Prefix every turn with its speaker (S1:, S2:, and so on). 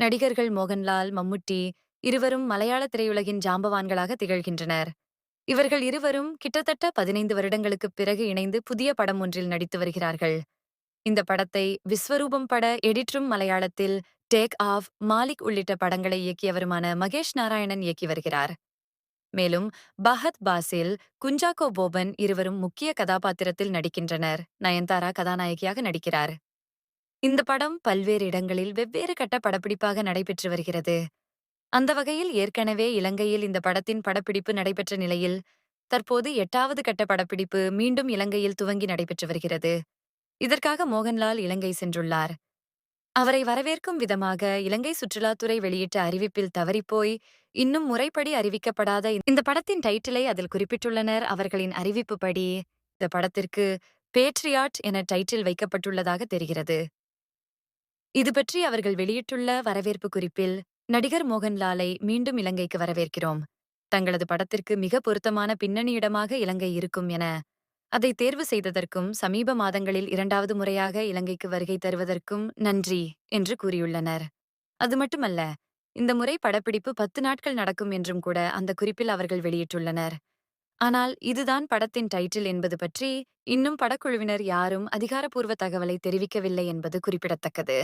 S1: நடிகர்கள் மோகன்லால், மம்முட்டி இருவரும் மலையாள திரையுலகின் ஜாம்பவான்களாக திகழ்கின்றனர். இவர்கள் இருவரும் கிட்டத்தட்ட 15 வருடங்களுக்குப் பிறகு இணைந்து புதிய படம் ஒன்றில் நடித்து வருகிறார்கள். இந்த படத்தை விஸ்வரூபம் பட எடிட்டரும் மலையாளத்தில் டேக் ஆஃப், மாலிக் உள்ளிட்ட படங்களை இயக்கியவருமான மகேஷ் நாராயணன் இயக்கி வருகிறார். மேலும் பஹத் பாசில், குஞ்சாக்கோ போபன் இருவரும் முக்கிய கதாபாத்திரத்தில் நடிக்கின்றனர். நயன்தாரா கதாநாயகியாக நடிக்கிறார். இந்த படம் பல்வேறு இடங்களில் வெவ்வேறு கட்ட படப்பிடிப்பாக நடைபெற்று வருகிறது. அந்த வகையில் ஏற்கனவே இலங்கையில் இந்த படத்தின் படப்பிடிப்பு நடைபெற்ற நிலையில், தற்போது 8வது கட்ட படப்பிடிப்பு மீண்டும் இலங்கையில் துவங்கி நடைபெற்று வருகிறது. இதற்காக மோகன்லால் இலங்கை சென்றுள்ளார். அவரை வரவேற்கும் விதமாக இலங்கை சுற்றுலாத்துறை வெளியிட்ட அறிவிப்பில் தவறிப்போய், இன்னும் முறைப்படி அறிவிக்கப்படாத இந்த படத்தின் டைட்டிலை அதில் குறிப்பிட்டுள்ளனர். அவர்களின் அறிவிப்புப்படி இந்த படத்திற்கு பேட்ரியாட் என டைட்டில் வைக்கப்பட்டுள்ளதாக தெரிகிறது. இது பற்றி அவர்கள் வெளியிட்டுள்ள வரவேற்பு குறிப்பில், நடிகர் மோகன்லாலை மீண்டும் இலங்கைக்கு வரவேற்கிறோம். தங்களது படத்திற்கு மிக பொருத்தமான பின்னணி இடமாக இலங்கை இருக்கும் என அதை தேர்வு செய்ததற்கும், சமீப மாதங்களில் 2வது முறையாக இலங்கைக்கு வருகை தருவதற்கும் நன்றி என்று கூறியுள்ளனர். அது மட்டுமல்ல, இந்த முறை படப்பிடிப்பு 10 நாட்கள் நடக்கும் என்றும் கூட அந்த குறிப்பில் அவர்கள் வெளியிட்டுள்ளனர். ஆனால் இதுதான் படத்தின் டைட்டில் என்பது பற்றி இன்னும் படக்குழுவினர் யாரும் அதிகாரப்பூர்வ தகவலை தெரிவிக்கவில்லை என்பது குறிப்பிடத்தக்கது.